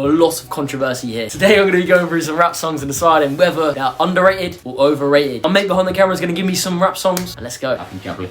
A lot of controversy here. Today I'm going to be going through some rap songs and deciding whether they are underrated or overrated. My mate behind the camera is going to give me some rap songs, and let's go. Happy jubbly.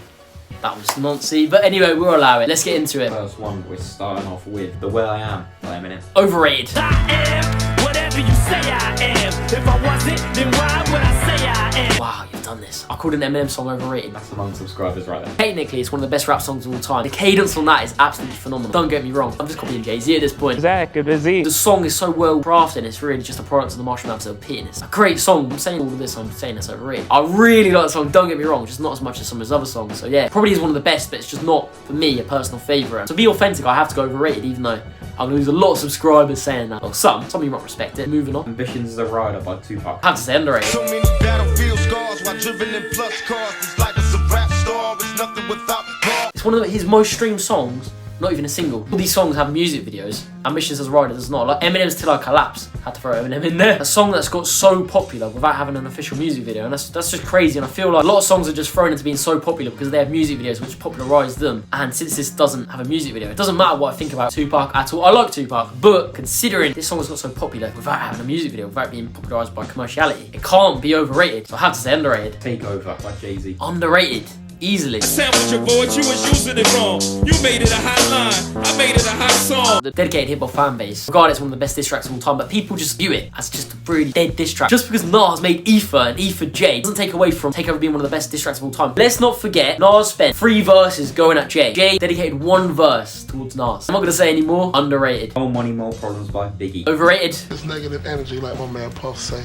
That was nonsense, but anyway, we'll allow it. Let's get into it. First one, we're starting off with The Way I Am by Eminem. Overrated. I am whatever you say I am. If I wasn't, then why would I say I am? Wow, you've done this. I called an Eminem song overrated. That's among subscribers right there. Technically, it's one of the best rap songs of all time. The cadence on that is absolutely phenomenal. Don't get me wrong, I'm just copying Jay-Z at this point. The song is so well crafted, it's really just a product of the Marshall Mathers of pittiness. A great song. I'm saying all of this, I'm saying it's overrated. I really like the song, don't get me wrong, just not as much as some of his other songs. So yeah, probably is one of the best, but it's just not, for me, a personal favourite. To be authentic, I have to go overrated, even though I'm gonna lose a lot of subscribers saying that. Well, some of you might respect it. Moving on. Ambitions as a Rider by Tupac. I have to say underrated. So many battlefield scars while driven in plus cars. It's like it's a rap star, it's nothing without cars. It's one of his most streamed songs, not even a single. All these songs have music videos. Ambitions as a Rider does not. Like Eminem's Till I Collapse, had to throw Eminem in there. A song that's got so popular without having an official music video, and that's just crazy. And I feel like a lot of songs are just thrown into being so popular because they have music videos which popularise them. And since this doesn't have a music video, it doesn't matter what I think about Tupac at all. I like Tupac, but considering this song has got so popular without having a music video, without being popularised by commerciality, it can't be overrated. So I have to say underrated. Take Over by Jay-Z. Underrated. Easily. Sandwich your voice, you was using it wrong. You made it a hot line, I made it a hot song. The dedicated hip-hop fan base regard it's one of the best diss tracks of all time, but people just view it as just a really dead diss track. Just because Nas made Ether and Ether J doesn't take away from Take Over being one of the best diss tracks of all time. Let's not forget, Nas spent 3 verses going at Jay. Jay dedicated 1 verse towards Nas. I'm not gonna say any more. Underrated. More Money, More Problems by Biggie. Overrated. It's negative energy, like my man Puff say.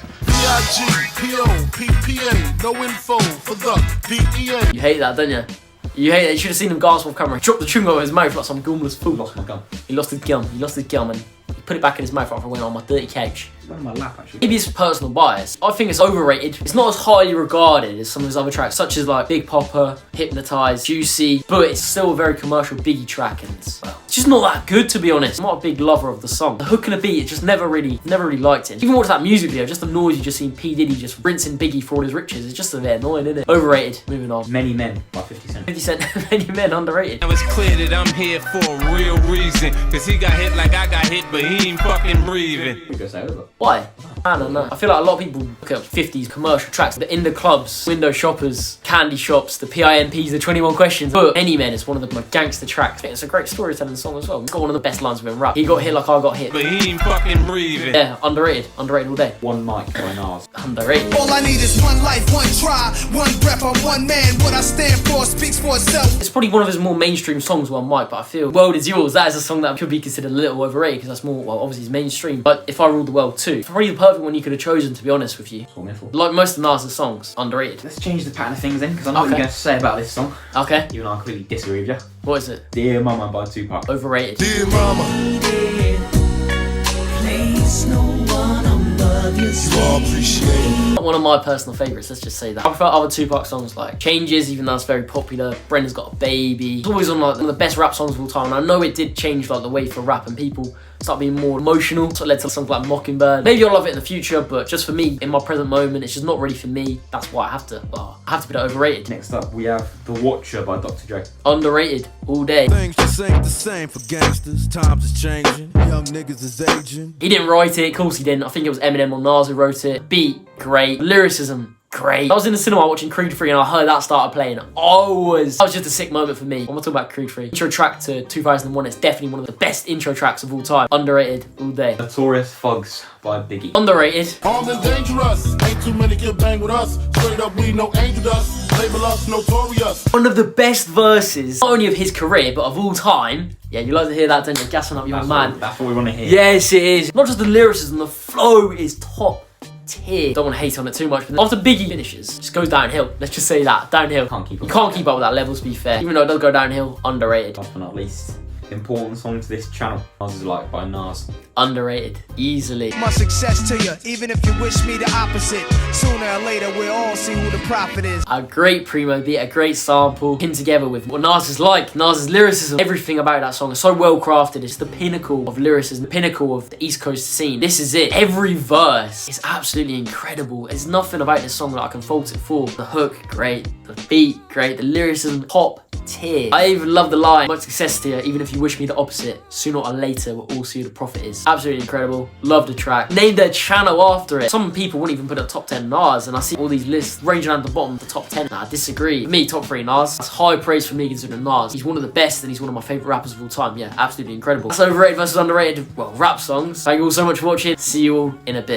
P-I-G-P-O-P-P-A, no info for the DEA. You hate that, don't you? You hate it. You should have seen him gasp off camera. He dropped the chewing gum in his mouth like some gumless fool. Lost my gum. He lost his gum. He lost his gum and he put it back in his mouth after I went on my dirty couch. It's on my lap actually. Maybe it's personal bias. I think it's overrated. It's not as highly regarded as some of his other tracks, such as like Big Popper, Hypnotize, Juicy, but it's still a very commercial Biggie track, and it's just not that good, to be honest. I'm not a big lover of the song. The hook and the beat, it just never really liked it. Even watch that music video, just the noise you just seen P. Diddy just rinsing Biggie for all his riches. It's just a bit annoying, isn't it? Overrated. Moving on. Many Men by 50 Cent. 50 Cent, Many Men, underrated. Now it's clear that I'm here for a real reason. Cause he got hit like I got hit, but he ain't fucking breathing. We go say Over. Why? I don't know. I feel like a lot of people look at 50s commercial tracks, the in the clubs, window shoppers, candy shops, the PIMPs, the 21 Questions. But Many Men is one of the like, gangster tracks. It's a great storytelling song as well. It's got one of the best lines within rap. He got hit like I got hit. But he ain't fucking breathing. Yeah, underrated. Underrated all day. One Mic by Nas. Underrated. All I need is one life, one try, one breath, I'm one man. What I stand for speaks for itself. It's probably one of his more mainstream songs, One Mic, but I feel World Is Yours, that is a song that could be considered a little overrated because that's more, well, obviously it's mainstream. But If I Ruled the World too, it's probably the perfect one you could have chosen, to be honest with you. That's what I'm for. Like most of Nas's songs, underrated. Let's change the pattern of things then, because I know what Okay. you're going to say about this song. Okay, Even though I completely disagree with you. what is it? Dear Mama by Tupac. Overrated. Dear mama, you all appreciate it. Not one of my personal favourites, let's just say that. I prefer other Tupac songs like Changes, even though it's very popular. Brenda's Got a Baby. It's always on like one of the best rap songs of all time, and I know it did change like the way for rap and people start being more emotional. So it led to songs like Mockingbird. Maybe I'll love it in the future, but just for me, in my present moment, it's just not really for me. That's why I have to put it overrated. Next up, we have The Watcher by Dr. Dre. Underrated all day. Things just ain't the same for gangsters. Times is changing. Young niggas is aging. He didn't write it, of course he didn't. I think it was Eminem or Nas who wrote it. Beat, great. Lyricism, great. I was in the cinema watching Creed 3 and I heard that started playing. That was just a sick moment for me. I'm gonna talk about Creed 3. Intro track to 2001, it's definitely one of the best intro tracks of all time. Underrated all day. Notorious Fugs by Biggie. Underrated. Armed and dangerous, ain't too many can bang with us. Straight up, we no angel dust. Label us notorious. One of the best verses, not only of his career, but of all time. Yeah, you like to hear that, don't you? Gassing up your man. That's what we want to hear. Yes, it is. Not just the lyricism, the flow is top tier. Don't want to hate on it too much, but after Biggie finishes, it just goes downhill. Let's just say that, downhill. Can't keep up You can't keep up with that level, to be fair. Even though it does go downhill, underrated. Last but not least, important song to this channel. Nas Is Like by Nas. Underrated, easily. My success to you, even if you wish me the opposite. Sooner or later, we'll all see who the prophet is. A great primo beat, a great sample, pinned together with what Nas is like, Nas's lyricism. Everything about that song is so well crafted. It's the pinnacle of lyricism, the pinnacle of the East Coast scene. This is it. Every verse is absolutely incredible. There's nothing about this song that I can fault it for. The hook, great. The beat, great. The lyricism, top tier. I even love the line, much success to you, even if you wish me the opposite. Sooner or later, we'll all see who the prophet is. Absolutely incredible. Love the track. Named their channel after it. Some people wouldn't even put a top 10 Nas, and I see all these lists ranging around the bottom of the top 10. Nah, I disagree. For me, top 3 Nas. That's high praise for me considering Nas. He's one of the best, and he's one of my favourite rappers of all time. Yeah, absolutely incredible. That's overrated versus underrated, well, rap songs. Thank you all so much for watching. See you all in a bit.